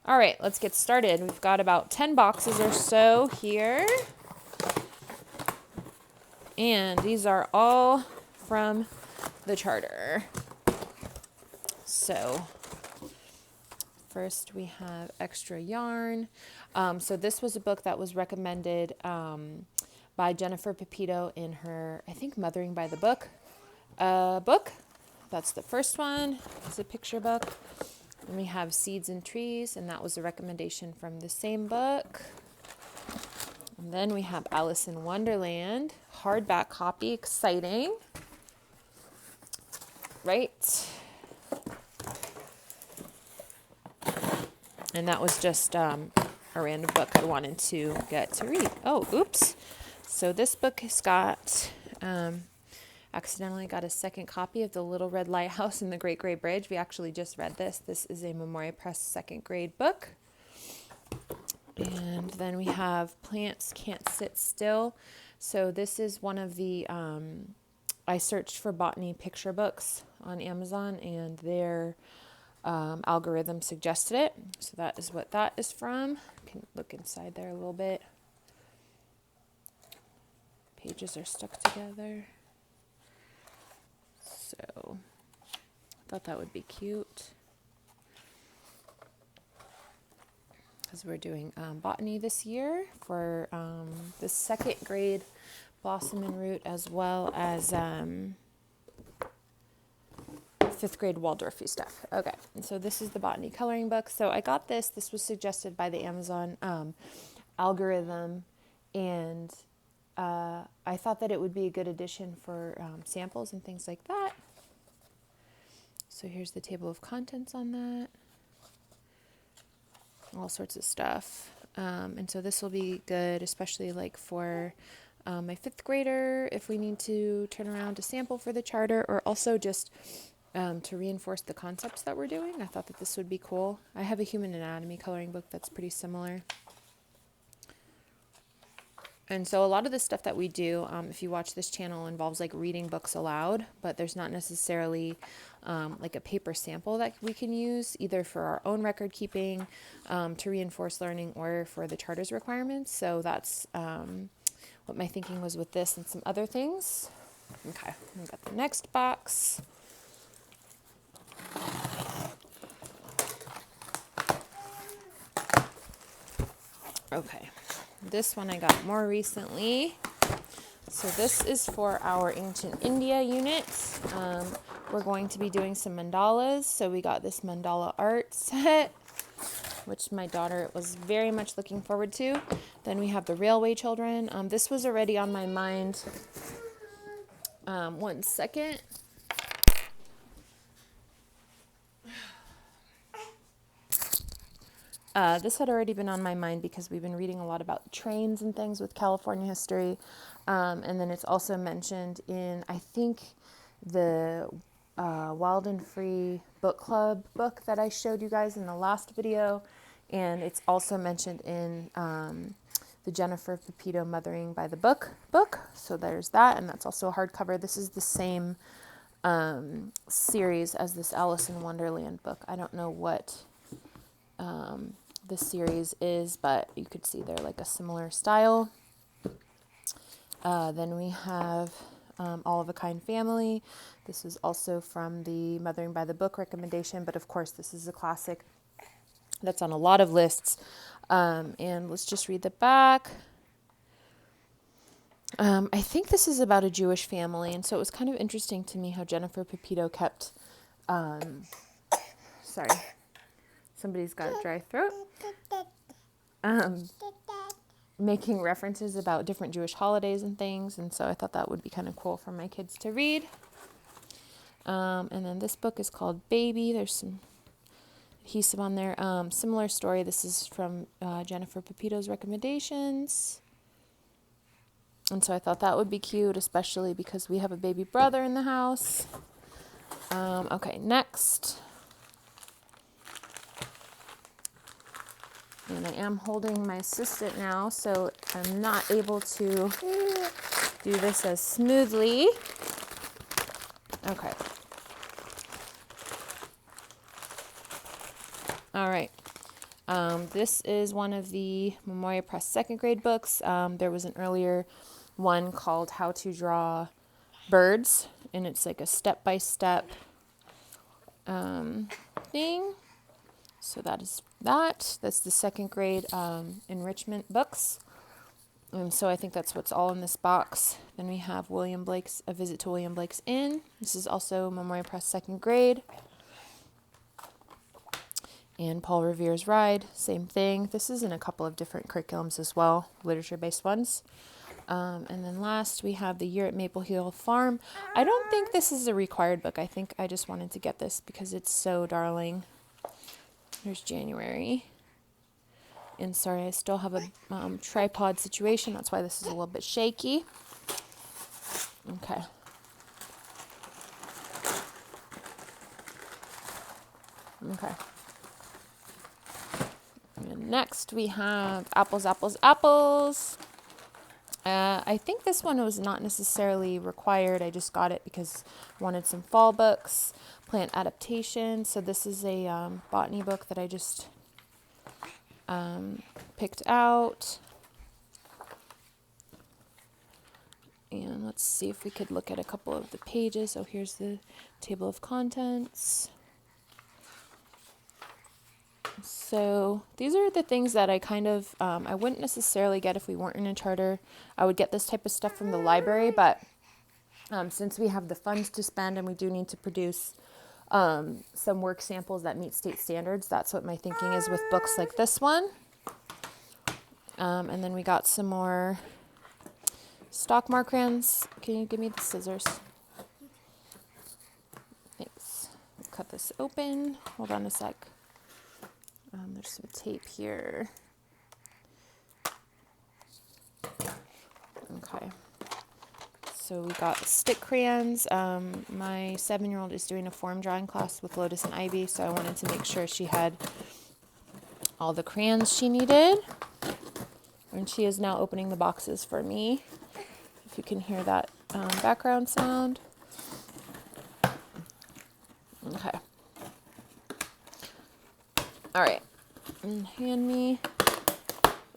All right, let's get started. We've got about 10 boxes or so here. And these are all from the charter. So first we have extra yarn. So this was a book that was recommended by Jennifer Pepito in her, I think, Mothering by the Book book. That's the first one. It's a picture book. Then we have Seeds and Trees, and that was a recommendation from the same book. And then we have Alice in Wonderland, hardback copy, exciting. Right. And that was just a random book I wanted to get to read. Oh, oops. So this book has got, accidentally got a second copy of The Little Red Lighthouse and the Great Gray Bridge. We actually just read this. This is a Memoria Press second grade book. And then we have Plants Can't Sit Still. So this is one of the, I searched for botany picture books on Amazon, and their algorithm suggested it. So that is what that is from. You can look inside there a little bit. Pages are stuck together. So I thought that would be cute, because we're doing botany this year for the second grade Blossom and Root, as well as fifth grade Waldorfy stuff. Okay, and so this is the botany coloring book. So I got this. This was suggested by the Amazon algorithm, and I thought that it would be a good addition for samples and things like that. So here's the table of contents on that. All sorts of stuff. And so this will be good, especially like for my fifth grader, if we need to turn around to sample for the charter, or also just to reinforce the concepts that we're doing. I thought that this would be cool. I have a human anatomy coloring book that's pretty similar. And so a lot of the stuff that we do, if you watch this channel, involves like reading books aloud, but there's not necessarily like a paper sample that we can use either for our own record keeping, to reinforce learning, or for the charter's requirements. So that's what my thinking was with this and some other things. Okay, we got the next box. Okay, this one I got more recently. So this is for our Ancient India unit. We're going to be doing some mandalas. So we got this mandala art set, which my daughter was very much looking forward to. Then we have the Railway Children. This was already on my mind. One second. This had already been on my mind because we've been reading a lot about trains and things with California history. And then it's also mentioned in, I think, the Wild and Free Book Club book that I showed you guys in the last video. And it's also mentioned in the Jennifer Pepito Mothering by the Book book. So there's that, and that's also a hardcover. This is the same series as this Alice in Wonderland book. I don't know what the series is, but you could see they're like a similar style. Then we have All of a Kind Family. This is also from the Mothering by the Book recommendation, but of course this is a classic that's on a lot of lists. And let's just read the back. I think this is about a Jewish family, and so it was kind of interesting to me how Jennifer Pepito kept, sorry, somebody's got a dry throat, making references about different Jewish holidays and things, and so I thought that would be kind of cool for my kids to read. And then this book is called Baby. There's some adhesive on there. Similar story. This is from Jennifer Pepito's recommendations. And so I thought that would be cute, especially because we have a baby brother in the house. Okay, next. And I am holding my assistant now, so I'm not able to do this as smoothly. Okay. All right. This is one of the Memoria Press second grade books. There was an earlier one called How to Draw Birds, and it's like a step-by-step thing. So that is that. That's the second grade enrichment books. So I think that's what's all in this box. Then we have William Blake's A Visit to William Blake's Inn. This is also Memoria Press second grade. And Paul Revere's Ride, same thing. This is in a couple of different curriculums as well, literature-based ones. And then last, we have The Year at Maple Hill Farm. I don't think this is a required book. I think I just wanted to get this because it's so darling. There's January. And sorry, I still have a tripod situation. That's why this is a little bit shaky. Okay. Okay. And next we have Apples, Apples, Apples. I think this one was not necessarily required. I just got it because I wanted some fall books, plant adaptation. So this is a botany book that I just picked out. And let's see if we could look at a couple of the pages. So here's the table of contents. So these are the things that I kind of, I wouldn't necessarily get if we weren't in a charter. I would get this type of stuff from the library, but since we have the funds to spend and we do need to produce some work samples that meet state standards, that's what my thinking is with books like this one. And then we got some more stock markers. Can you give me the scissors? Thanks. Cut this open. Hold on a sec. There's some tape here. Okay. So we got stick crayons. My 7-year-old is doing a form drawing class with Lotus and Ivy, so I wanted to make sure she had all the crayons she needed. And she is now opening the boxes for me. If you can hear that background sound. Okay. All right. And hand me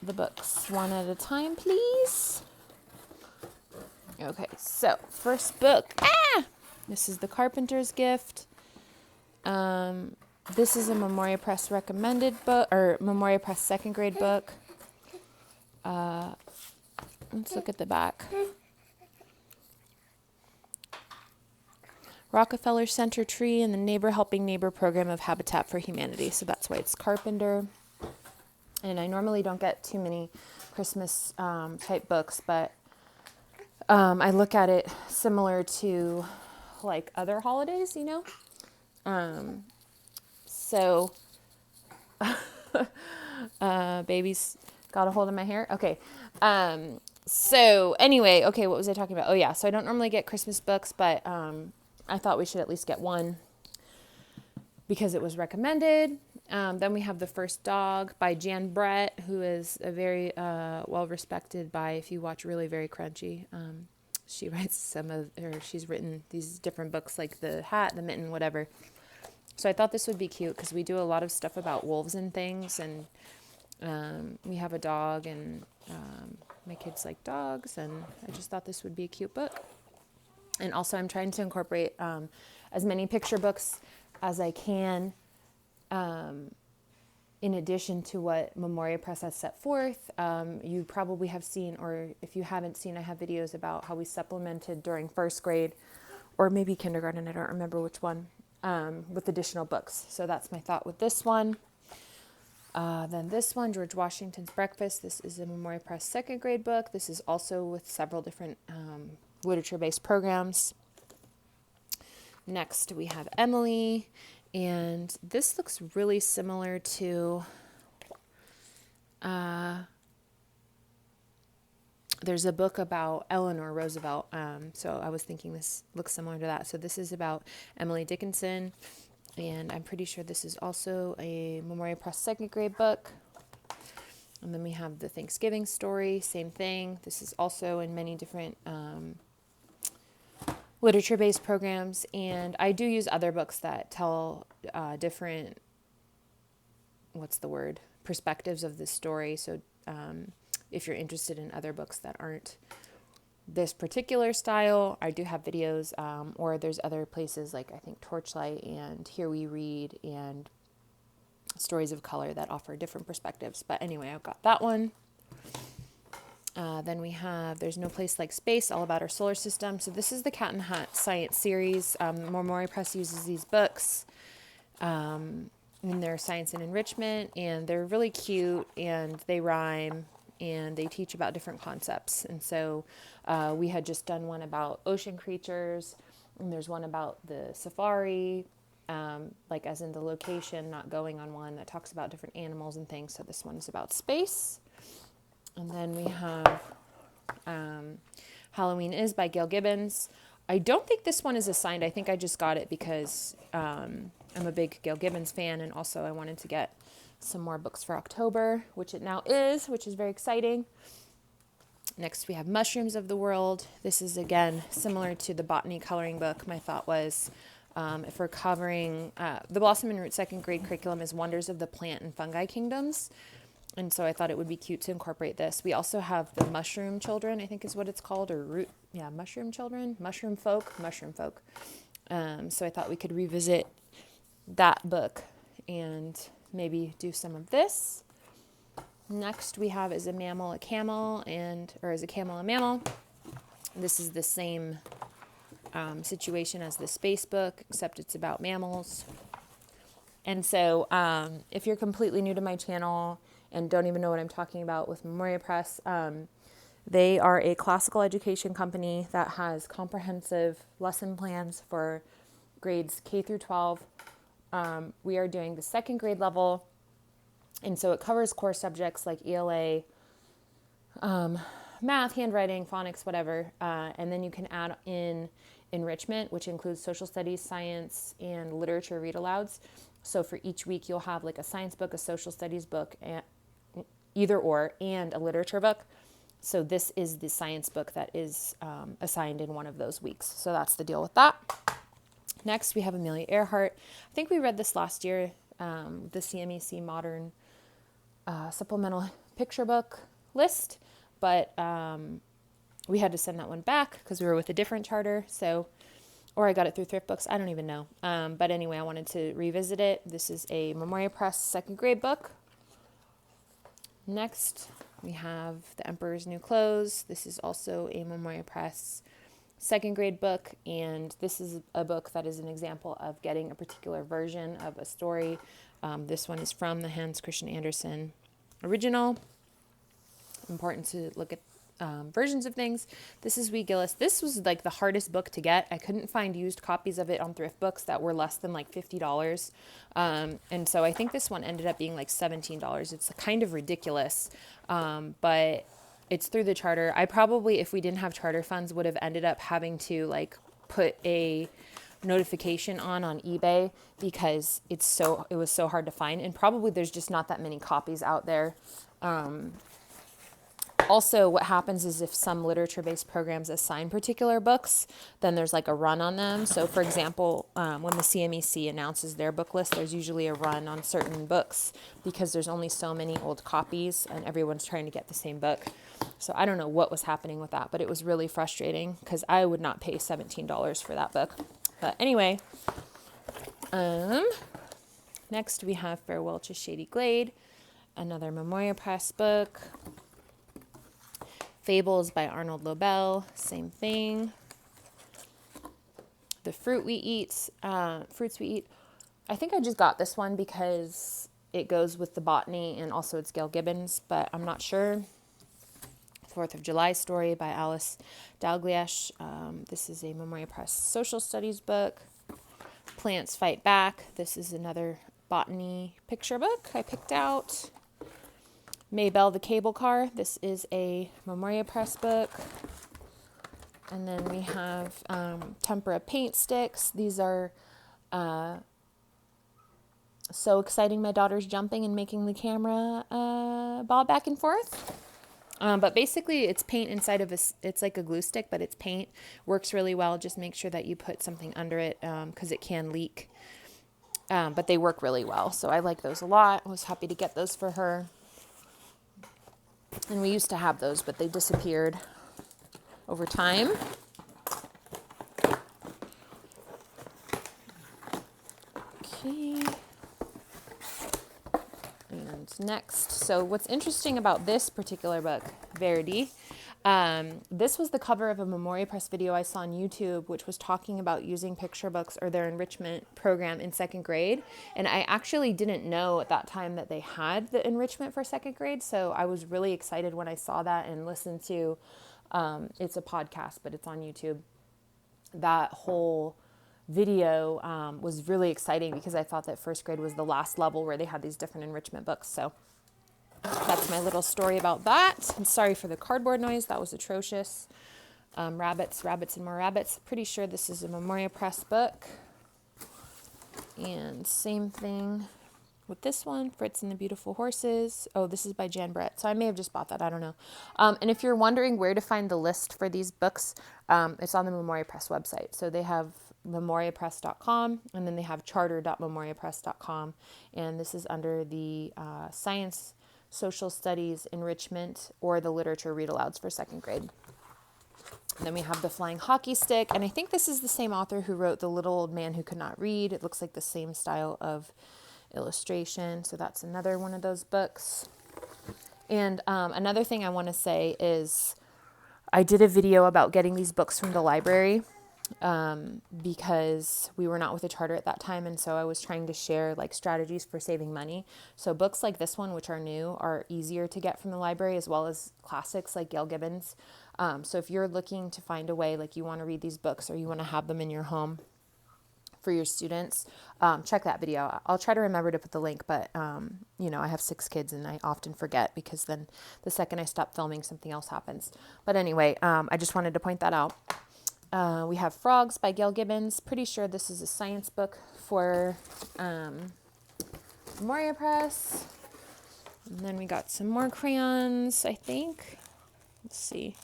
the books one at a time, please. Okay, so first book. This is The Carpenter's Gift. This is a Memoria Press recommended book, or Memoria Press second grade book. Let's look at the back. Rockefeller Center Tree and the Neighbor Helping Neighbor program of Habitat for Humanity. So that's why it's Carpenter. And I normally don't get too many Christmas type books, but I look at it similar to like other holidays, you know. So baby's got a hold of my hair. Okay. So anyway, okay, what was I talking about? Oh yeah, so I don't normally get Christmas books, but I thought we should at least get one because it was recommended. Then we have The First Dog by Jan Brett, who is a very well-respected by, if you watch Really Very Crunchy, she writes she's written these different books like The Hat, The Mitten, whatever. So I thought this would be cute because we do a lot of stuff about wolves and things, and we have a dog, and my kids like dogs, and I just thought this would be a cute book. And also I'm trying to incorporate as many picture books as I can in addition to what Memoria Press has set forth. You probably have seen, or if you haven't seen, I have videos about how we supplemented during first grade or maybe kindergarten, I don't remember which one, with additional books. So that's my thought with this one. Then this one, George Washington's Breakfast. This is a Memoria Press second grade book. This is also with several different literature-based programs. Next, we have Emily, and this looks really similar to, there's a book about Eleanor Roosevelt, so I was thinking this looks similar to that. So this is about Emily Dickinson, and I'm pretty sure this is also a Memoria Press second grade book. And then we have The Thanksgiving Story, same thing. This is also in many different literature-based programs, and I do use other books that tell different perspectives of the story. So if you're interested in other books that aren't this particular style, I do have videos, or there's other places like I think Torchlight and Here We Read and Stories of Color that offer different perspectives. But anyway, I've got that one. Then we have There's No Place Like Space, all about our solar system. So this is the Cat in the Hat Science series. Memoria Press uses these books in their Science and Enrichment, and they're really cute, and they rhyme, and they teach about different concepts. And so we had just done one about ocean creatures, and there's one about the safari, like as in the location, not going on one, that talks about different animals and things. So this one is about space. And then we have Halloween Is by Gail Gibbons. I don't think this one is assigned. I think I just got it because I'm a big Gail Gibbons fan, and also I wanted to get some more books for October, which it now is, which is very exciting. Next, we have Mushrooms of the World. This is, again, similar to the botany coloring book. My thought was, if we're covering, the Blossom and Root second grade curriculum is Wonders of the Plant and Fungi Kingdoms. And so I thought it would be cute to incorporate this. We also have the Mushroom Children, I think is what it's called, or Mushroom Children, Mushroom Folk. So I thought we could revisit that book and maybe do some of this. Next we have Is a Mammal a Camel, or Is a Camel a Mammal? This is the same situation as the space book, except it's about mammals. And so if you're completely new to my channel and don't even know what I'm talking about with Memoria Press, they are a classical education company that has comprehensive lesson plans for grades K through 12. We are doing the second grade level, and so it covers core subjects like ELA, math, handwriting, phonics, whatever, and then you can add in enrichment, which includes social studies, science, and literature read alouds. So for each week, you'll have like a science book, a social studies book, and and a literature book. So this is the science book that is assigned in one of those weeks. So that's the deal with that. Next, we have Amelia Earhart. I think we read this last year, the CMEC Modern Supplemental Picture Book list, but we had to send that one back because we were with a different charter. Or I got it through Thrift Books. I don't even know. But anyway, I wanted to revisit it. This is a Memoria Press second grade book. Next, we have The Emperor's New Clothes. This is also a Memoria Press second grade book, and this is a book that is an example of getting a particular version of a story. This one is from the Hans Christian Andersen original. Important to look at versions of things. This is Wee Gillis. This was like the hardest book to get. I couldn't find used copies of it on Thrift Books that were less than like $50. And so I think this one ended up being like $17. It's kind of ridiculous. But it's through the charter. I probably, if we didn't have charter funds, would have ended up having to like put a notification on eBay because it was so hard to find. And probably there's just not that many copies out there. Also, what happens is if some literature-based programs assign particular books, then there's like a run on them. So, for example, when the CMEC announces their book list, there's usually a run on certain books because there's only so many old copies and everyone's trying to get the same book. So I don't know what was happening with that, but it was really frustrating because I would not pay $17 for that book. But anyway, next we have Farewell to Shady Glade, another Memoria Press book. Fables by Arnold Lobel, same thing. The Fruits We Eat. I think I just got this one because it goes with the botany and also it's Gail Gibbons, but I'm not sure. 4th of July Story by Alice Dalglish. This is a Memoria Press social studies book. Plants Fight Back. This is another botany picture book I picked out. Maybelle the Cable Car. This is a Memoria Press book. And then we have Tempera Paint Sticks. These are so exciting. My daughter's jumping and making the camera bob back and forth. But basically it's paint inside of it's like a glue stick, but it's paint. Works really well. Just make sure that you put something under it because it can leak. but they work really well. So I like those a lot. I was happy to get those for her. And we used to have those, but they disappeared over time. Okay. And next, so what's interesting about this particular book, Verity, this was the cover of a Memoria Press video I saw on YouTube, which was talking about using picture books or their enrichment program in second grade. And I actually didn't know at that time that they had the enrichment for second grade. So I was really excited when I saw that and listened to, it's a podcast, but it's on YouTube. That whole video was really exciting because I thought that first grade was the last level where they had these different enrichment books. So that's my little story about that. I'm sorry for the cardboard noise. That was atrocious. Rabbits, and more rabbits. Pretty sure this is a Memoria Press book. And same thing with this one, Fritz and the Beautiful Horses. Oh, this is by Jan Brett. So I may have just bought that. I don't know. And if you're wondering where to find the list for these books, it's on the Memoria Press website. So they have memoriapress.com, and then they have charter.memoriapress.com. And this is under the Science, Social Studies, Enrichment, or the Literature Read Alouds for second grade. And then we have The Flying Hockey Stick, and I think this is the same author who wrote The Little Old Man Who Could Not Read. It looks like the same style of illustration, so that's another one of those books. And another thing I want to say is I did a video about getting these books from the library because we were not with a charter at that time, and so I was trying to share like strategies for saving money. So books like this one, which are new, are easier to get from the library, as well as classics like Gail Gibbons. So if you're looking to find a way, like you want to read these books or you want to have them in your home for your students, check that video. I'll try to remember to put the link, but I have 6 kids and I often forget because then the second I stop filming, something else happens. But anyway, I just wanted to point that out. We have Frogs by Gail Gibbons. Pretty sure this is a science book for Memoria Press. And then we got some more crayons, I think. Let's see.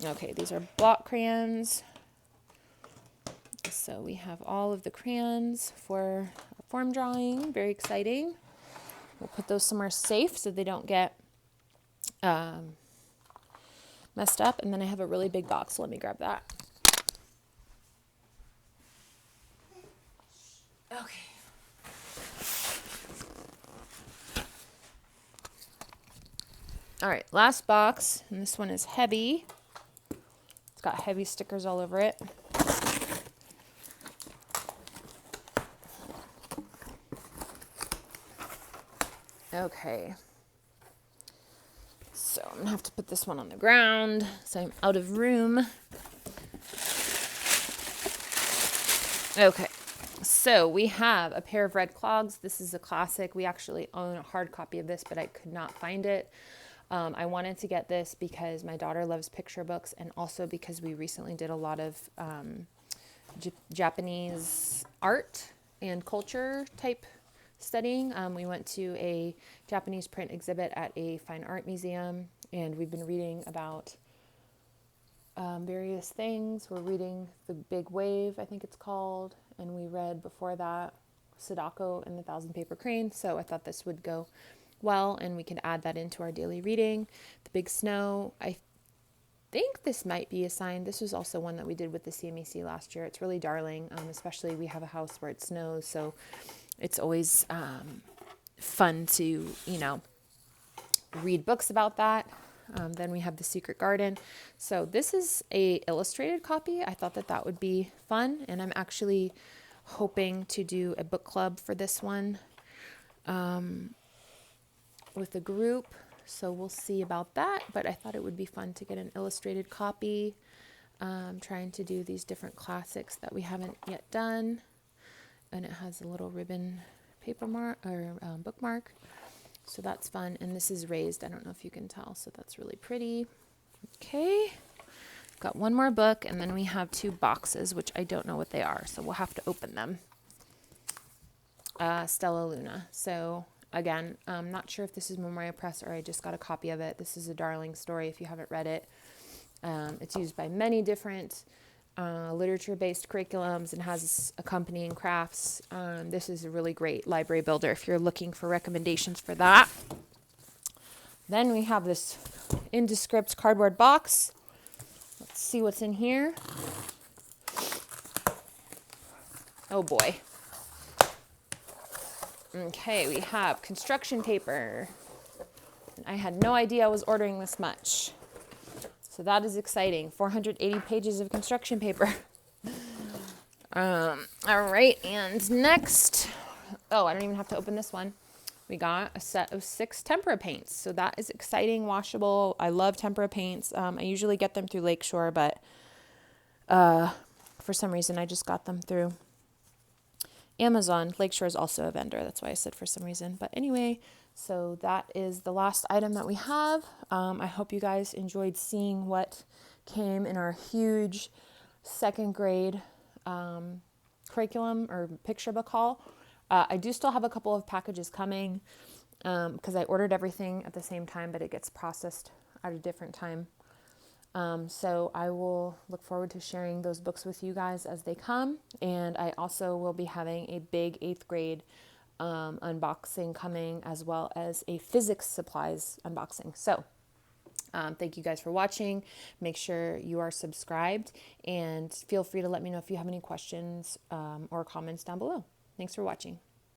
Okay, these are block crayons. So we have all of the crayons for a form drawing. Very exciting. We'll put those somewhere safe so they don't get messed up. And then I have a really big box. So let me grab that. Okay. All right, last box. And this one is heavy. It's got heavy stickers all over it. Okay. So I'm going to have to put this one on the ground, so I'm out of room. Okay. So we have A Pair of Red Clogs. This is a classic. We actually own a hard copy of this, but I could not find it. I wanted to get this because my daughter loves picture books, and also because we recently did a lot of Japanese art and culture type studying. We went to a Japanese print exhibit at a fine art museum, and we've been reading about various things. We're reading The Big Wave, I think it's called, and we read before that Sadako and the Thousand Paper Cranes, so I thought this would go well, and we could add that into our daily reading. The Big Snow, I think this might be assigned. This was also one that we did with the CMEC last year. It's really darling, especially we have a house where it snows, so it's always fun to, read books about that. Then we have The Secret Garden. So this is a illustrated copy. I thought that would be fun, and I'm actually hoping to do a book club for this one with a group. So we'll see about that, but I thought it would be fun to get an illustrated copy. Trying to do these different classics that we haven't yet done. And it has a little ribbon paper mark or bookmark. So that's fun. And this is raised. I don't know if you can tell. So that's really pretty. Okay. Got one more book, and then we have 2 boxes, which I don't know what they are. So we'll have to open them. Stella Luna. So again, I'm not sure if this is Memoria Press or I just got a copy of it. This is a darling story if you haven't read it. It's used by many different literature-based curriculums and has accompanying crafts. This is a really great library builder if you're looking for recommendations for that. Then we have this Indescript cardboard box. Let's see what's in here. Oh boy. Okay, we have construction paper. I had no idea I was ordering this much. So that is exciting. 480 pages of construction paper. All right, and next, oh, I don't even have to open this one. We got a set of 6 tempera paints. So that is exciting, washable. I love tempera paints. I usually get them through Lakeshore, but for some reason I just got them through Amazon. Lakeshore is also a vendor. That's why I said for some reason. But anyway, so that is the last item that we have. I hope you guys enjoyed seeing what came in our huge 2nd grade curriculum or picture book haul. I do still have a couple of packages coming because I ordered everything at the same time, but it gets processed at a different time. So I will look forward to sharing those books with you guys as they come. And I also will be having a big 8th grade unboxing coming, as well as a physics supplies unboxing. So thank you guys for watching. Make sure you are subscribed and feel free to let me know if you have any questions or comments down below. Thanks for watching.